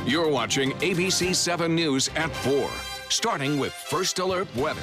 You're watching ABC 7 News at 4, starting with First Alert Weather.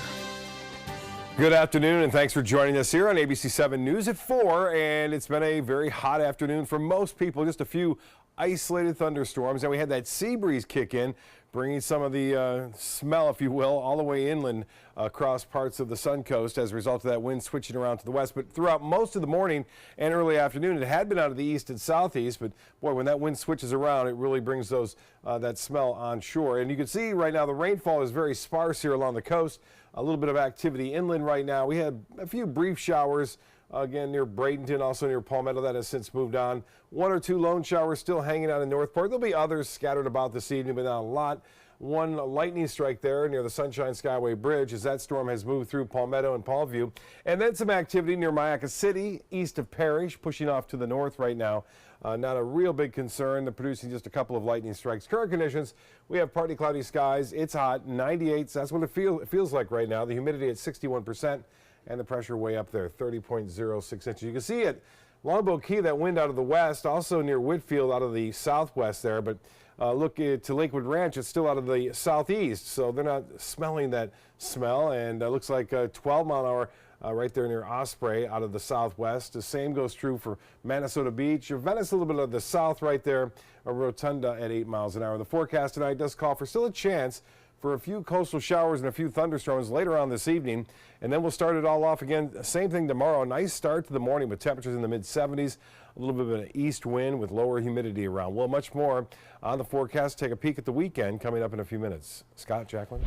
Good afternoon, and thanks for joining us here on ABC 7 News at 4. And it's been a very hot afternoon for most people. Just a few isolated thunderstorms, and we had that sea breeze kick in, bringing some of the smell, if you will, all the way inland across parts of the Suncoast as a result of that wind switching around to the west. But throughout most of the morning and early afternoon, it had been out of the east and southeast. But boy, when that wind switches around, it really brings those that smell on shore. And you can see right now the rainfall is very sparse here along the coast. A little bit of activity inland right now. We had a few brief showers again near Bradenton, also near Palmetto. That has since moved on. One or two lone showers still hanging out in Northport. There'll be others scattered about this evening, but not a lot. One lightning strike there near the Sunshine Skyway Bridge as that storm has moved through Palmetto and Paulview. And then some activity near Mayaca City, east of Parrish, pushing off to the north right now. Not a real big concern. They're producing just a couple of lightning strikes. Current conditions, we have partly cloudy skies. It's hot, 98. So that's what it feels like right now. The humidity at 61% and the pressure way up there, 30.06 inches. You can see it. Longboat Key, that wind out of the west, also near Whitfield out of the southwest there. But look to Lakewood Ranch, it's still out of the southeast, so they're not smelling that smell. And looks like 12 mile an hour right there near Osprey out of the southwest. The same goes true for Minnesota Beach. Venice, a little bit of the south right there, Rotunda at 8 miles an hour. The forecast tonight does call for still a chance for a few coastal showers and a few thunderstorms later on this evening. And then we'll start it all off again. Same thing tomorrow. Nice start to the morning with temperatures in the mid-70s. A little bit of an east wind with lower humidity around. Well, much more on the forecast. Take a peek at the weekend coming up in a few minutes. Scott, Jacqueline.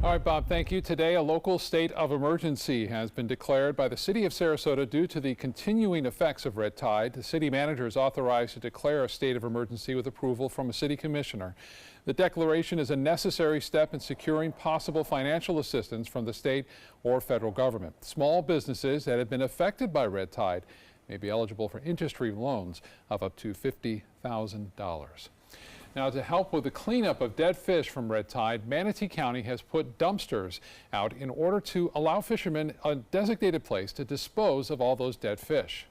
All right, Bob, thank you. Today, a local state of emergency has been declared by the city of Sarasota due to the continuing effects of red tide. The city manager is authorized to declare a state of emergency with approval from a city commissioner. The declaration is a necessary step in securing possible financial assistance from the state or federal government. Small businesses that have been affected by red tide may be eligible for interest-free loans of up to $50,000. Now, to help with the cleanup of dead fish from red tide, Manatee County has put dumpsters out in order to allow fishermen a designated place to dispose of all those dead fish.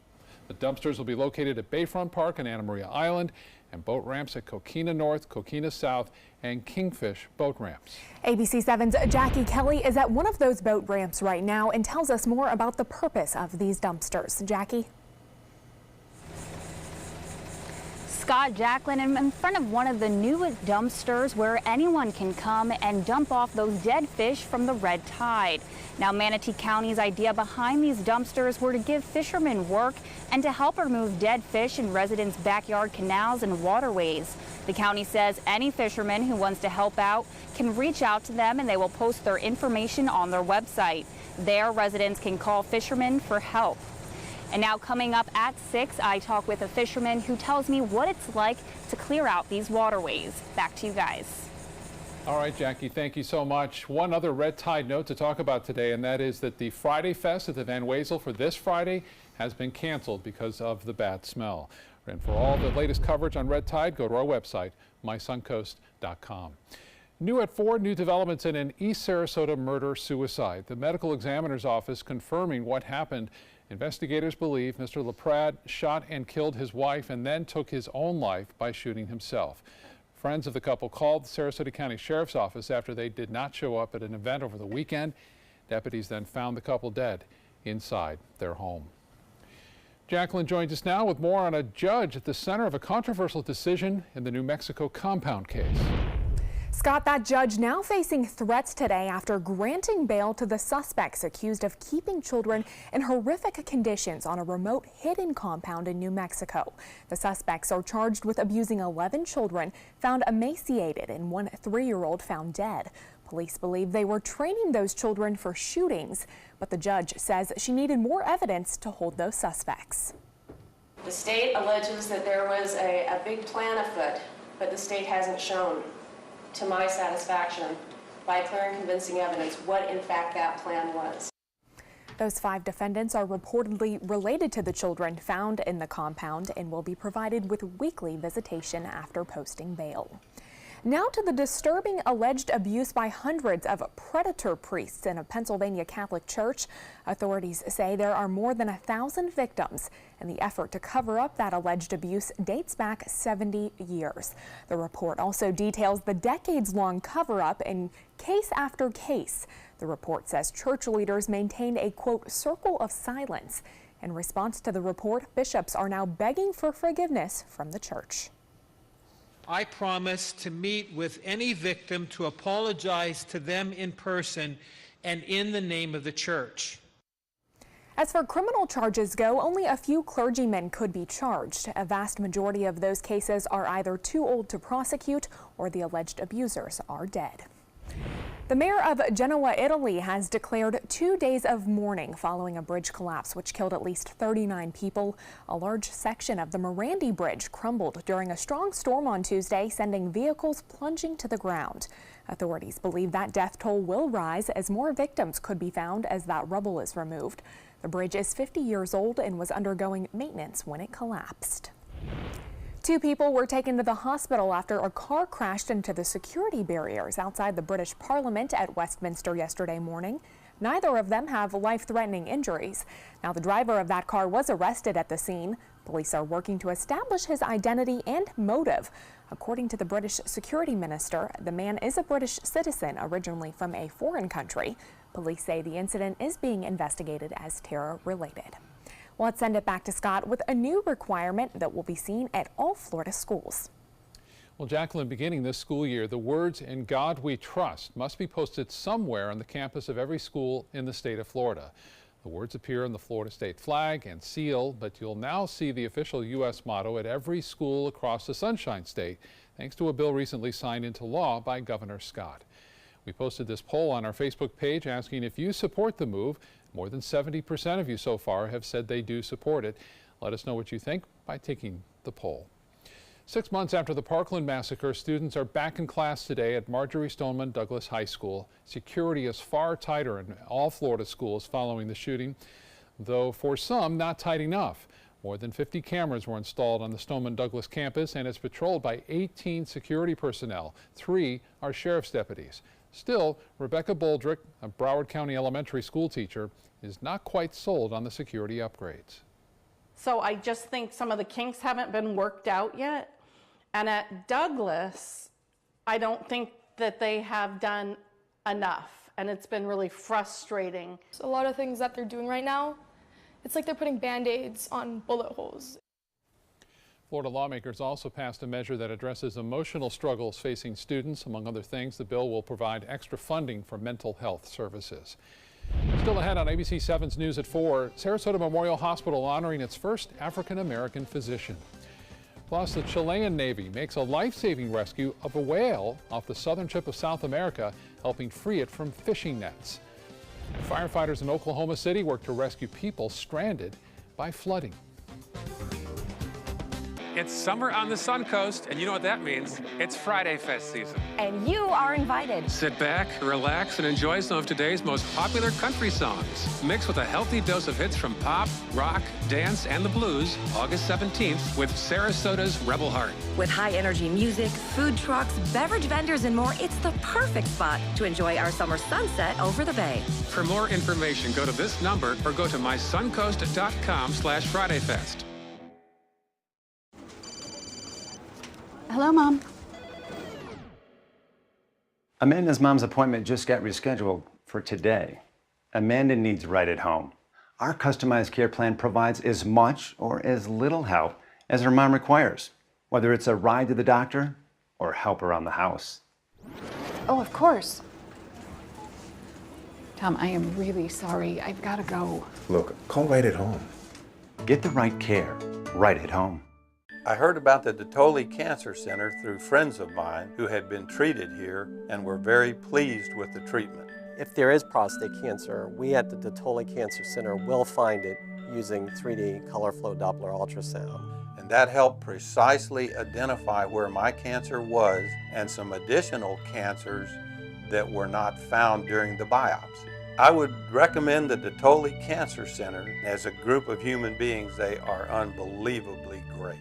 The dumpsters will be located at Bayfront Park and Anna Maria Island, and boat ramps at Coquina North, Coquina South, and Kingfish boat ramps. ABC 7's Jackie Kelly is at one of those boat ramps right now and tells us more about the purpose of these dumpsters. Jackie? Scott, Jacqueline, I'm in front of one of the newest dumpsters where anyone can come and dump off those dead fish from the red tide. Now, Manatee County's idea behind these dumpsters were to give fishermen work and to help remove dead fish in residents' backyard canals and waterways. The county says any fisherman who wants to help out can reach out to them, and they will post their information on their website. There, residents can call fishermen for help. And now coming up at 6, I talk with a fisherman who tells me what it's like to clear out these waterways. Back to you guys. All right, Jackie, thank you so much. One other red tide note to talk about today, and that is that the Friday Fest at the Van Wezel for this Friday has been canceled because of the bad smell. And for all the latest coverage on red tide, go to our website, mysuncoast.com. New at 4, new developments in an East Sarasota murder-suicide. The medical examiner's office confirming what happened. Investigators believe Mr. LaPrade shot and killed his wife and then took his own life by shooting himself. Friends of the couple called the Sarasota County Sheriff's Office after they did not show up at an event over the weekend. Deputies then found the couple dead inside their home. Jacqueline joins us now with more on a judge at the center of a controversial decision in the New Mexico compound case. Scott, that judge now facing threats today after granting bail to the suspects accused of keeping children in horrific conditions on a remote hidden compound in New Mexico. The suspects are charged with abusing 11 children found emaciated and one 3-year-old found dead. Police believe they were training those children for shootings, but the judge says she needed more evidence to hold those suspects. The state alleges that there was a big plan afoot, but the state hasn't shown, to my satisfaction, by clear and convincing evidence, what in fact that plan was. Those 5 defendants are reportedly related to the children found in the compound and will be provided with weekly visitation after posting bail. Now to the disturbing alleged abuse by hundreds of predator priests in a Pennsylvania Catholic church. Authorities say there are more than 1,000 victims, and the effort to cover up that alleged abuse dates back 70 years. The report also details the decades-long cover-up in case after case. The report says church leaders maintained a, quote, circle of silence. In response to the report, bishops are now begging for forgiveness from the church. I promise to meet with any victim to apologize to them in person and in the name of the church. As for criminal charges go, only a few clergymen could be charged. A vast majority of those cases are either too old to prosecute or the alleged abusers are dead. The mayor of Genoa, Italy, has declared 2 days of mourning following a bridge collapse which killed at least 39 people. A large section of the Morandi Bridge crumbled during a strong storm on Tuesday, sending vehicles plunging to the ground. Authorities believe that death toll will rise as more victims could be found as that rubble is removed. The bridge is 50 years old and was undergoing maintenance when it collapsed. 2 people were taken to the hospital after a car crashed into the security barriers outside the British Parliament at Westminster yesterday morning. Neither of them have life-threatening injuries. Now, the driver of that car was arrested at the scene. Police are working to establish his identity and motive. According to the British security minister, the man is a British citizen originally from a foreign country. Police say the incident is being investigated as terror-related. Well, let's send it back to Scott with a new requirement that will be seen at all Florida schools. Well, Jacqueline, beginning this school year, the words "In God We Trust" must be posted somewhere on the campus of every school in the state of Florida. The words appear on the Florida state flag and seal, but you'll now see the official U.S. motto at every school across the Sunshine State, thanks to a bill recently signed into law by Governor Scott. We posted this poll on our Facebook page asking if you support the move. More than 70% of you so far have said they do support it. Let us know what you think by taking the poll. 6 months after the Parkland massacre, students are back in class today at Marjory Stoneman Douglas High School. Security is far tighter in all Florida schools following the shooting, though for some not tight enough. More than 50 cameras were installed on the Stoneman Douglas campus, and it's patrolled by 18 security personnel. 3 are sheriff's deputies. Still, Rebecca Boldrick, a Broward County elementary school teacher, is not quite sold on the security upgrades. So I just think some of the kinks haven't been worked out yet. And at Douglas, I don't think that they have done enough. And it's been really frustrating. A lot of things that they're doing right now, it's like they're putting Band-Aids on bullet holes. Florida lawmakers also passed a measure that addresses emotional struggles facing students. Among other things, the bill will provide extra funding for mental health services. Still ahead on ABC 7's News at 4, Sarasota Memorial Hospital honoring its first African-American physician. Plus, the Chilean Navy makes a life-saving rescue of a whale off the southern tip of South America, helping free it from fishing nets. Firefighters in Oklahoma City work to rescue people stranded by flooding. It's summer on the Suncoast, and you know what that means. It's Friday Fest season. And you are invited. Sit back, relax, and enjoy some of today's most popular country songs, mixed with a healthy dose of hits from pop, rock, dance, and the blues, August 17th with Sarasota's Rebel Heart. With high-energy music, food trucks, beverage vendors, and more, it's the perfect spot to enjoy our summer sunset over the bay. For more information, go to this number or go to mysuncoast.com/FridayFest. Hello, Mom. Amanda's mom's appointment just got rescheduled for today. Amanda needs Right at Home. Our customized care plan provides as much or as little help as her mom requires, whether it's a ride to the doctor or help around the house. Oh, of course. Tom, I am really sorry. I've got to go. Look, call Right at Home. Get the right care right at home. I heard about the Dotoli Cancer Center through friends of mine who had been treated here and were very pleased with the treatment. If there is prostate cancer, we at the Dotoli Cancer Center will find it using 3D color flow Doppler ultrasound. And that helped precisely identify where my cancer was and some additional cancers that were not found during the biopsy. I would recommend the Dotoli Cancer Center. As a group of human beings, they are unbelievably great.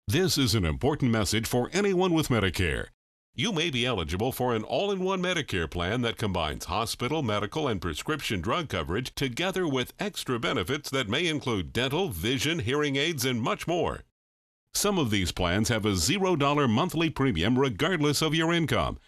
This is an important message for anyone with Medicare. You may be eligible for an all-in-one Medicare plan that combines hospital, medical, and prescription drug coverage together with extra benefits that may include dental, vision, hearing aids, and much more. Some of these plans have a $0 monthly premium regardless of your income.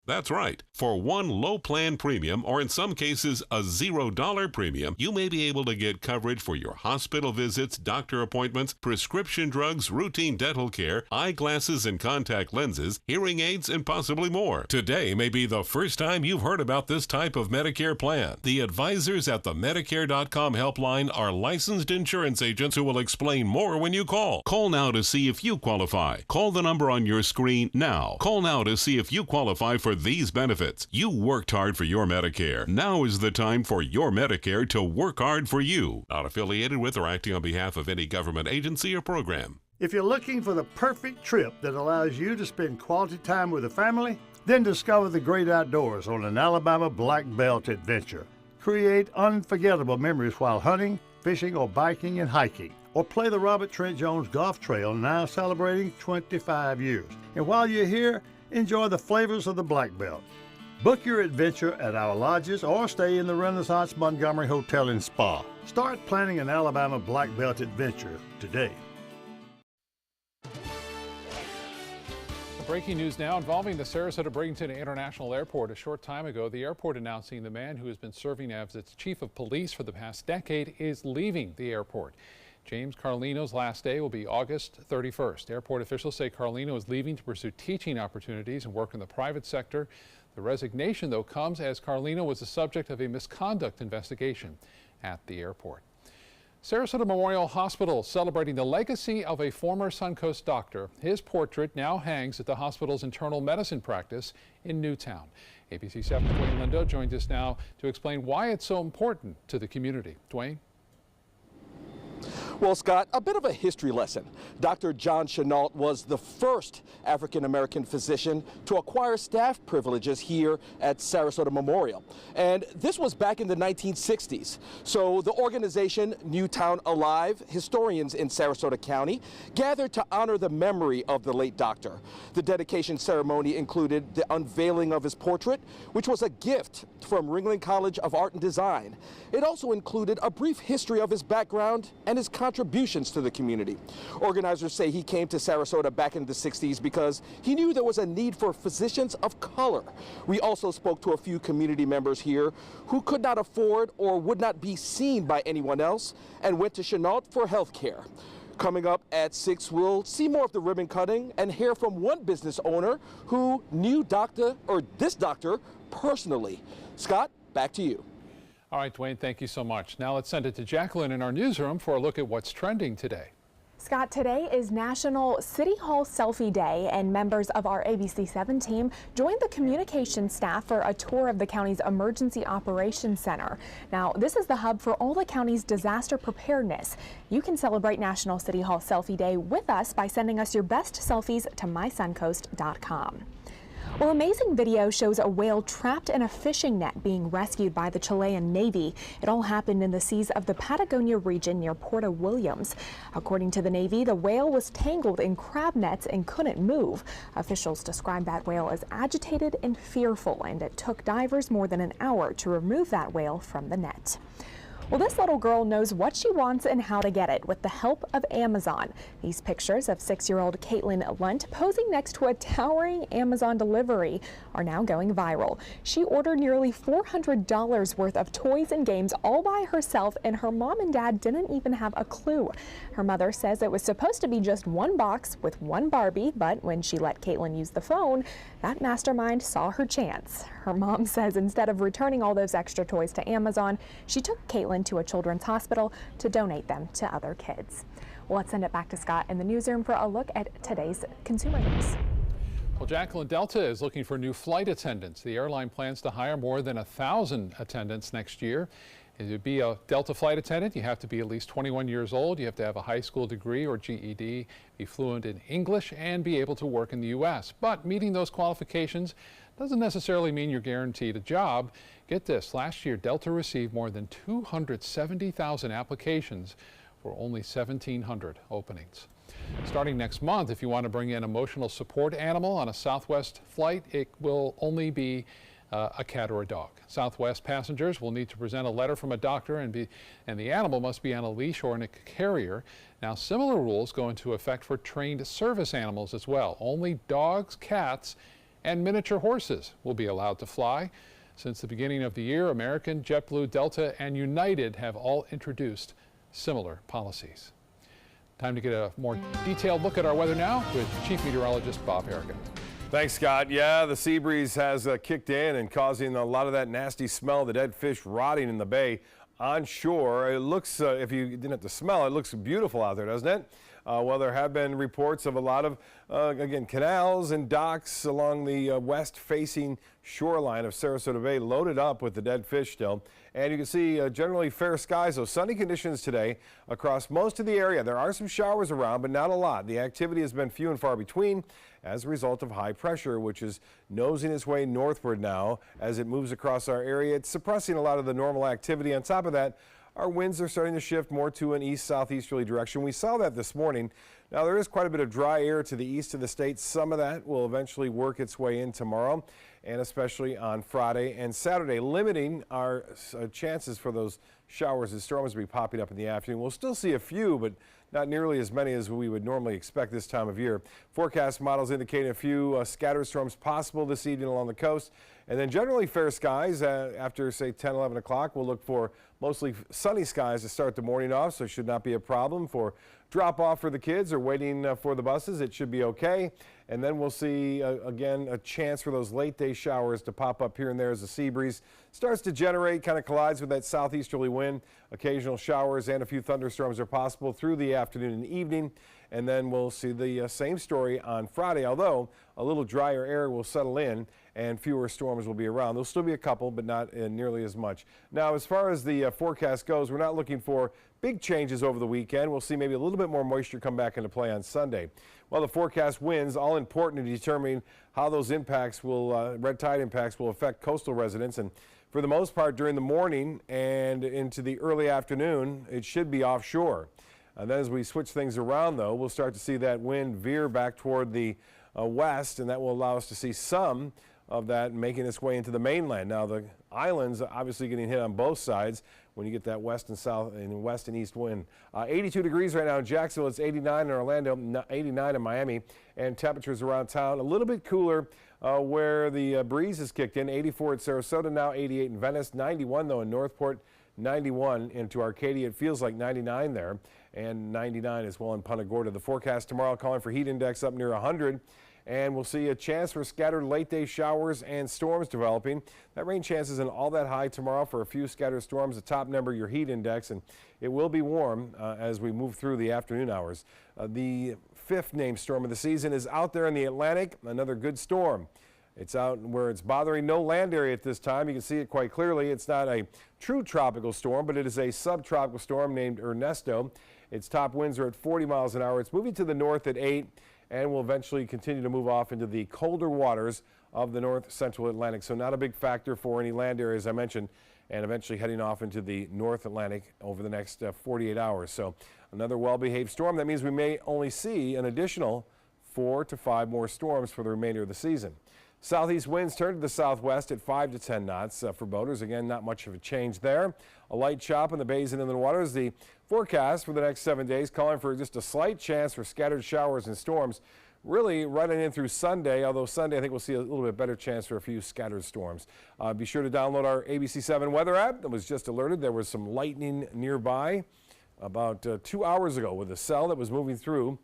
That's right. For one low plan premium, or in some cases a $0 premium, you may be able to get coverage for your hospital visits, doctor appointments, prescription drugs, routine dental care, eyeglasses and contact lenses, hearing aids, and possibly more. Today may be the first time you've heard about this type of Medicare plan. The advisors at the Medicare.com helpline are licensed insurance agents who will explain more when you call. Call now to see if you qualify. Call the number on your screen now. Call now to see if you qualify for these benefits. You worked hard for your Medicare. Now is the time for your Medicare to work hard for you. Not affiliated with or acting on behalf of any government agency or program. If you're looking for the perfect trip that allows you to spend quality time with a family, then discover the great outdoors on an Alabama Black Belt adventure. Create unforgettable memories while hunting, fishing, or biking and hiking. Or play the Robert Trent Jones Golf Trail, now celebrating 25 years. And while you're here, enjoy the flavors of the Black Belt. Book your adventure at our lodges or stay in the Renaissance Montgomery Hotel and Spa. Start planning an Alabama Black Belt adventure today. Breaking news now involving the Sarasota-Bradenton International Airport. A short time ago, the airport announcing the man who has been serving as its chief of police for the past decade is leaving the airport. James Carlino's last day will be August 31st. Airport officials say Carlino is leaving to pursue teaching opportunities and work in the private sector. The resignation, though, comes as Carlino was the subject of a misconduct investigation at the airport. Sarasota Memorial Hospital celebrating the legacy of a former Suncoast doctor. His portrait now hangs at the hospital's internal medicine practice in Newtown. ABC 7's Dwayne Lindo joins us now to explain why it's so important to the community. Dwayne? Well, Scott, a bit of a history lesson. Dr. John Chenault was the first African-American physician to acquire staff privileges here at Sarasota Memorial. And this was back in the 1960s. So the organization Newtown Alive, historians in Sarasota County, gathered to honor the memory of the late doctor. The dedication ceremony included the unveiling of his portrait, which was a gift from Ringling College of Art and Design. It also included a brief history of his background and his contributions to the community. Organizers say he came to Sarasota back in the 60s because he knew there was a need for physicians of color. We also spoke to a few community members here who could not afford or would not be seen by anyone else and went to Chenault for health care. Coming up at 6, we'll see more of the ribbon cutting and hear from one business owner who knew this doctor personally. Scott, back to you. All right, Dwayne, thank you so much. Now let's send it to Jacqueline in our newsroom for a look at what's trending today. Scott, today is National City Hall Selfie Day, and members of our ABC7 team joined the communications staff for a tour of the county's Emergency Operations Center. Now, this is the hub for all the county's disaster preparedness. You can celebrate National City Hall Selfie Day with us by sending us your best selfies to mysuncoast.com. Well, amazing video shows a whale trapped in a fishing net being rescued by the Chilean Navy. It all happened in the seas of the Patagonia region near Puerto Williams. According to the Navy, the whale was tangled in crab nets and couldn't move. Officials describe that whale as agitated and fearful, and it took divers more than an hour to remove that whale from the net. Well, this little girl knows what she wants and how to get it with the help of Amazon. These pictures of 6-year-old Caitlin Lunt posing next to a towering Amazon delivery are now going viral. She ordered nearly $400 worth of toys and games all by herself, and her mom and dad didn't even have a clue. Her mother says it was supposed to be just one box with one Barbie, but when she let Caitlin use the phone, that mastermind saw her chance. Her mom says instead of returning all those extra toys to Amazon, she took Caitlin to a children's hospital to donate them to other kids. Well, let's send it back to Scott in the newsroom for a look at today's consumer news. Well, Jacqueline, Delta is looking for new flight attendants. The airline plans to hire more than 1,000 attendants next year. To be a Delta flight attendant, you have to be at least 21 years old. You have to have a high school degree or GED, be fluent in English, and be able to work in the U.S. But meeting those qualifications doesn't necessarily mean you're guaranteed a job. Get this, last year Delta received more than 270,000 applications for only 1,700 openings. Starting next month, if you want to bring an emotional support animal on a Southwest flight, it will only be a cat or a dog. Southwest passengers will need to present a letter from a doctor, and the animal must be on a leash or in a carrier. Now, similar rules go into effect for trained service animals as well. Only dogs, cats, and miniature horses will be allowed to fly. Since the beginning of the year, American, JetBlue, Delta, and United have all introduced similar policies. Time to get a more detailed look at our weather now with Chief Meteorologist Bob Harrigan. Thanks, Scott. Yeah, the sea breeze has kicked in and causing a lot of that nasty smell, the dead fish rotting in the bay on shore. It looks, if you didn't have to smell, it looks beautiful out there, doesn't it? Well, there have been reports of a lot of, again, canals and docks along the west-facing shoreline of Sarasota Bay loaded up with the dead fish still. And you can see generally fair skies, though. Sunny conditions today across most of the area. There are some showers around, but not a lot. The activity has been few and far between as a result of high pressure, which is nosing its way northward now as it moves across our area. It's suppressing a lot of the normal activity. On top of that, our winds are starting to shift more to an east-southeasterly direction. We saw that this morning. Now, there is quite a bit of dry air to the east of the state. Some of that will eventually work its way in tomorrow, and especially on Friday and Saturday, limiting our chances for those showers and storms to be popping up in the afternoon. We'll still see a few, but not nearly as many as we would normally expect this time of year. Forecast models indicating a few scattered storms possible this evening along the coast. And then generally fair skies after, say, 10, 11 o'clock. We'll look for mostly sunny skies to start the morning off, so it should not be a problem for drop-off for the kids or waiting for the buses. It should be okay. And then we'll see, again, a chance for those late-day showers to pop up here and there as the sea breeze starts to generate, kind of collides with that southeasterly wind. Occasional showers and a few thunderstorms are possible through the afternoon and evening. And then we'll see the same story on Friday, although a little drier air will settle in and fewer storms will be around. There'll still be a couple, but not nearly as much. Now, as far as the forecast goes, we're not looking for big changes over the weekend. We'll see maybe a little bit more moisture come back into play on Sunday. Well, the forecast winds, all important in determining how those impacts will, red tide impacts will affect coastal residents. And for the most part, during the morning and into the early afternoon, it should be offshore. And then as we switch things around, though, we'll start to see that wind veer back toward the west, and that will allow us to see some of that making its way into the mainland. Now, the islands are obviously getting hit on both sides when you get that west and south and west and east wind. 82 degrees right now in Jacksonville. It's 89 in Orlando, 89 in Miami, and temperatures around town a little bit cooler where the breeze has kicked in. 84 at Sarasota now, 88 in Venice, 91 though in Northport, 91 into Arcadia. It feels like 99 there, and 99 as well in Punta Gorda. The forecast tomorrow calling for heat index up near 100. And we'll see a chance for scattered late-day showers and storms developing. That rain chance isn't all that high tomorrow for a few scattered storms. The top number, your heat index, and it will be warm as we move through the afternoon hours. The fifth named storm of the season is out there in the Atlantic, another good storm. It's out where it's bothering no land area at this time. You can see it quite clearly. It's not a true tropical storm, but it is a subtropical storm named Ernesto. Its top winds are at 40 miles an hour. It's moving to the north at 8. And will eventually continue to move off into the colder waters of the north central Atlantic. So not a big factor for any land areas I mentioned, and eventually heading off into the North Atlantic over the next 48 hours. So another well-behaved storm. That means we may only see an additional 4 to 5 more storms for the remainder of the season. Southeast winds turn to the southwest at 5 to 10 knots for boaters. Again, not much of a change there. A light chop in the bays and inland waters. The forecast for the next 7 days calling for just a slight chance for scattered showers and storms, really running in through Sunday, although Sunday I think we'll see a little bit better chance for a few scattered storms. Be sure to download our ABC7 weather app. That was just alerted there was some lightning nearby about 2 hours ago with a cell that was moving through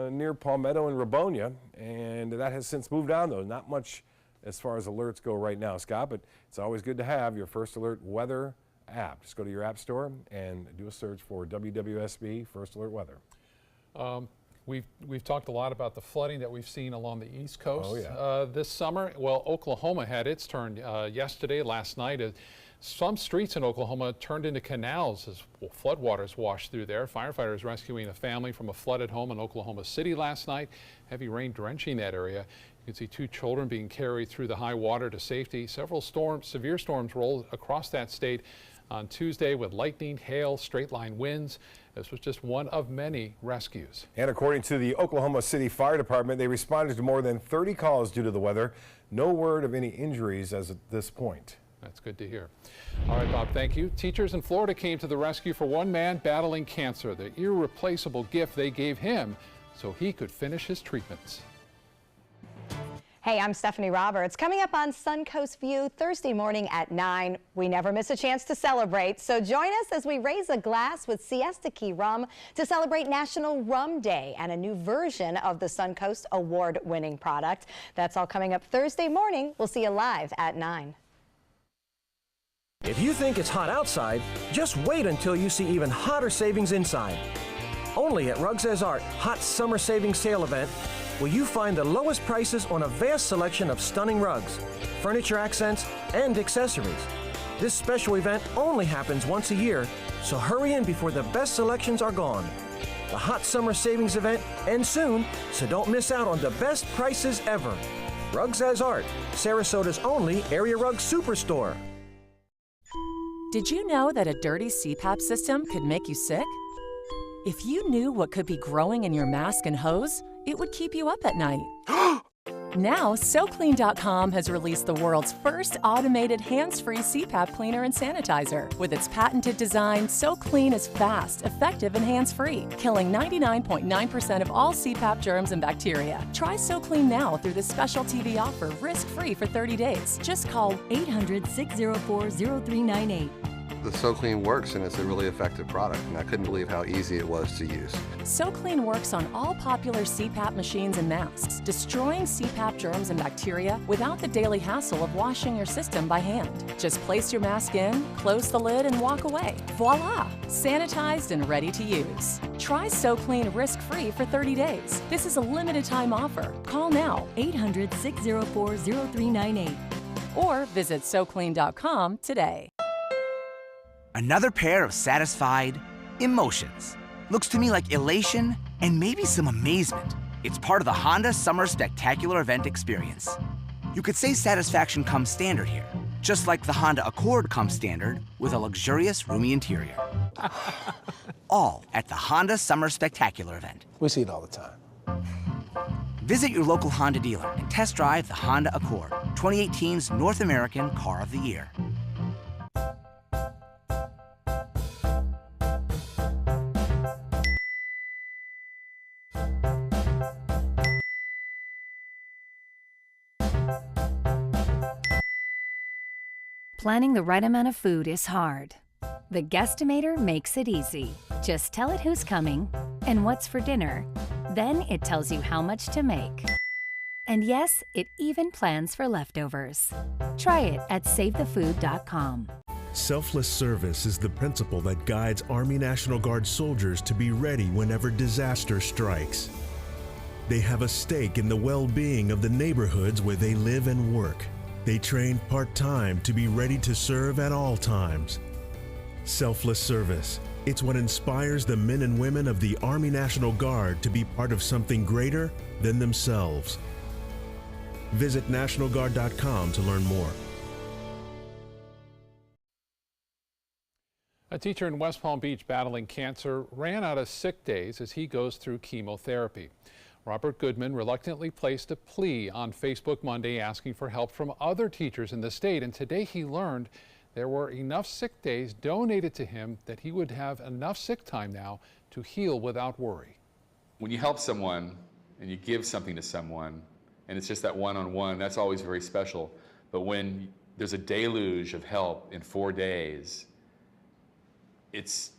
near Palmetto and Rabonia, and that has since moved on, though. Not much as far as alerts go right now, Scott, but it's always good to have your First Alert weather app. Just go to your app store and do a search for WWSB First Alert Weather. We've talked a lot about the flooding that we've seen along the East Coast this summer. Well, Oklahoma had its turn yesterday, last night. Some streets in Oklahoma turned into canals as floodwaters washed through there. Firefighters rescuing a family from a flooded home in Oklahoma City last night. Heavy rain drenching that area. You can see 2 children being carried through the high water to safety. Several severe storms rolled across that state on Tuesday with lightning, hail, straight-line winds. This was just one of many rescues. And according to the Oklahoma City Fire Department, they responded to more than 30 calls due to the weather. No word of any injuries as of this point. That's good to hear. All right, Bob, thank you. Teachers in Florida came to the rescue for one man battling cancer, the irreplaceable gift they gave him so he could finish his treatments. Hey, I'm Stephanie Roberts. Coming up on Suncoast View Thursday morning at 9. We never miss a chance to celebrate, so join us as we raise a glass with Siesta Key Rum to celebrate National Rum Day and a new version of the Suncoast award-winning product. That's all coming up Thursday morning. We'll see you live at 9. If you think it's hot outside, just wait until you see even hotter savings inside. Only at Rugs As Art Hot Summer Savings Sale event will you find the lowest prices on a vast selection of stunning rugs, furniture accents, and accessories. This special event only happens once a year, so hurry in before the best selections are gone. The Hot Summer Savings event ends soon, so don't miss out on the best prices ever. Rugs As Art, Sarasota's only area rug superstore. Did you know that a dirty CPAP system could make you sick? If you knew what could be growing in your mask and hose, it would keep you up at night. Now, SoClean.com has released the world's first automated hands-free CPAP cleaner and sanitizer. With its patented design, SoClean is fast, effective, and hands-free, killing 99.9% of all CPAP germs and bacteria. Try SoClean now through this special TV offer, risk-free for 30 days. Just call 800-604-0398. The SoClean works, and it's a really effective product, and I couldn't believe how easy it was to use. SoClean works on all popular CPAP machines and masks, destroying CPAP germs and bacteria without the daily hassle of washing your system by hand. Just place your mask in, close the lid, and walk away. Voila! Sanitized and ready to use. Try SoClean risk-free for 30 days. This is a limited-time offer. Call now, 800-604-0398, or visit SoClean.com today. Another pair of satisfied emotions. Looks to me like elation and maybe some amazement. It's part of the Honda Summer Spectacular event experience. You could say satisfaction comes standard here, just like the Honda Accord comes standard with a luxurious, roomy interior. All at the Honda Summer Spectacular event. We see it all the time. Visit your local Honda dealer and test drive the Honda Accord, 2018's North American Car of the Year. Planning the right amount of food is hard. The Guestimator makes it easy. Just tell it who's coming and what's for dinner. Then it tells you how much to make. And yes, it even plans for leftovers. Try it at SaveTheFood.com. Selfless service is the principle that guides Army National Guard soldiers to be ready whenever disaster strikes. They have a stake in the well-being of the neighborhoods where they live and work. They train part-time to be ready to serve at all times. Selfless service. It's what inspires the men and women of the Army National Guard to be part of something greater than themselves. Visit NationalGuard.com to learn more. A teacher in West Palm Beach battling cancer ran out of sick days as he goes through chemotherapy. Robert Goodman reluctantly placed a plea on Facebook Monday asking for help from other teachers in the state, and today he learned there were enough sick days donated to him that he would have enough sick time now to heal without worry. When you help someone and you give something to someone, and it's just that one-on-one, that's always very special. But when there's a deluge of help in 4 days, it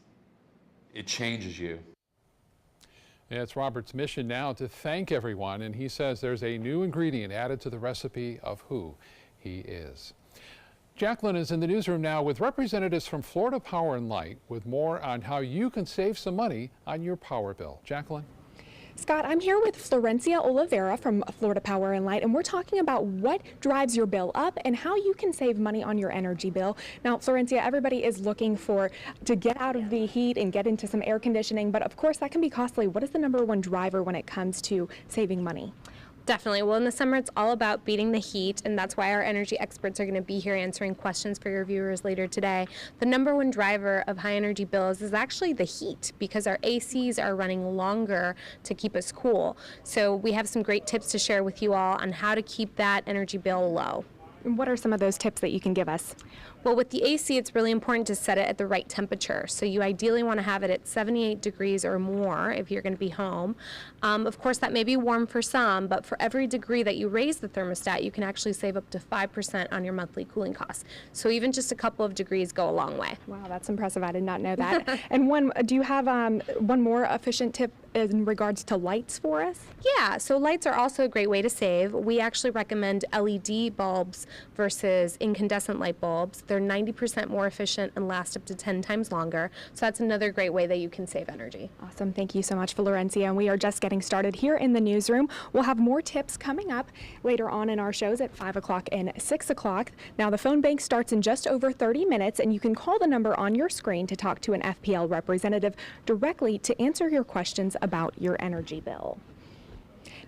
changes you. Yeah, it's Robert's mission now to thank everyone, and he says there's a new ingredient added to the recipe of who he is. Jacqueline is in the newsroom now with representatives from Florida Power and Light with more on how you can save some money on your power bill. Jacqueline? Scott, I'm here with Florencia Oliveira from Florida Power and Light, and we're talking about what drives your bill up and how you can save money on your energy bill. Now, Florencia, everybody is looking to get out of the heat and get into some air conditioning, but of course that can be costly. What is the #1 driver when it comes to saving money? Definitely. Well, in the summer, it's all about beating the heat, and that's why our energy experts are going to be here answering questions for your viewers later today. The #1 driver of high energy bills is actually the heat, because our ACs are running longer to keep us cool. So we have some great tips to share with you all on how to keep that energy bill low. What are some of those tips that you can give us? Well, with the AC, it's really important to set it at the right temperature. So you ideally want to have it at 78 degrees or more if you're going to be home. Of course, that may be warm for some, but for every degree that you raise the thermostat, you can actually save up to 5% on your monthly cooling costs. So even just a couple of degrees go a long way. Wow, that's impressive. I did not know that. And do you have one more efficient tip in regards to lights for us? Yeah, so lights are also a great way to save. We actually recommend LED bulbs versus incandescent light bulbs. They're 90% more efficient and last up to 10 times longer. So that's another great way that you can save energy. Awesome. Thank you so much, Florencia. And we are just getting started here in the newsroom. We'll have more tips coming up later on in our shows at 5 o'clock and 6 o'clock. Now, the phone bank starts in just over 30 minutes, and you can call the number on your screen to talk to an FPL representative directly to answer your questions about your energy bill.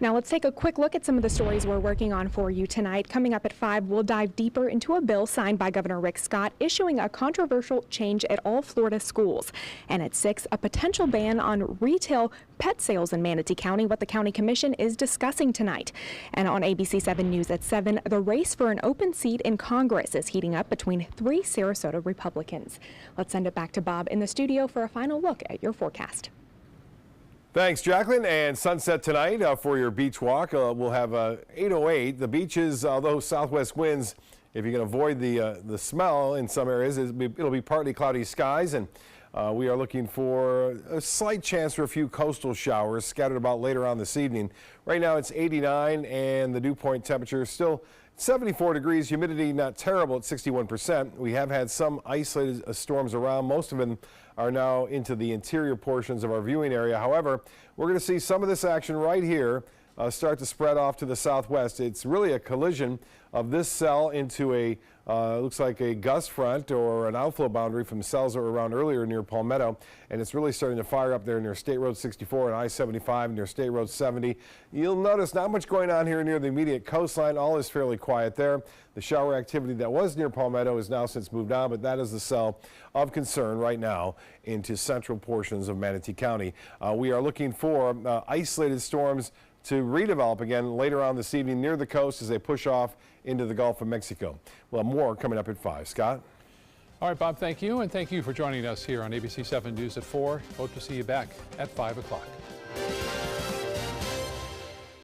Now let's take a quick look at some of the stories we're working on for you tonight. Coming up at 5, we'll dive deeper into a bill signed by Governor Rick Scott issuing a controversial change at all Florida schools. And at 6, a potential ban on retail pet sales in Manatee County, what the County Commission is discussing tonight. And on ABC 7 News at 7, the race for an open seat in Congress is heating up between 3 Sarasota Republicans. Let's send it back to Bob in the studio for a final look at your forecast. Thanks, Jacqueline. And sunset tonight for your beach walk. We'll have 808. The beaches, although southwest winds, if you can avoid the smell in some areas, it'll be partly cloudy skies. And we are looking for a slight chance for a few coastal showers scattered about later on this evening. Right now it's 89 and the dew point temperature is still 74 degrees. Humidity not terrible at 61%. We have had some isolated storms around. Most of them are now into the interior portions of our viewing area. However, we're going to see some of this action right here start to spread off to the southwest. It's really a collision of this cell into a looks like a gust front or an outflow boundary from cells that were around earlier near Palmetto, and it's really starting to fire up there near State Road 64 and I-75 near State Road 70. You'll notice not much going on here near the immediate coastline. All is fairly quiet there. The shower activity that was near Palmetto is now since moved on, but that is the cell of concern right now into central portions of Manatee County. We are looking for isolated storms to redevelop again later on this evening near the coast as they push off into the Gulf of Mexico. We'll have more coming up at 5. Scott? All right, Bob, thank you. And thank you for joining us here on ABC 7 News at 4. Hope to see you back at 5 o'clock.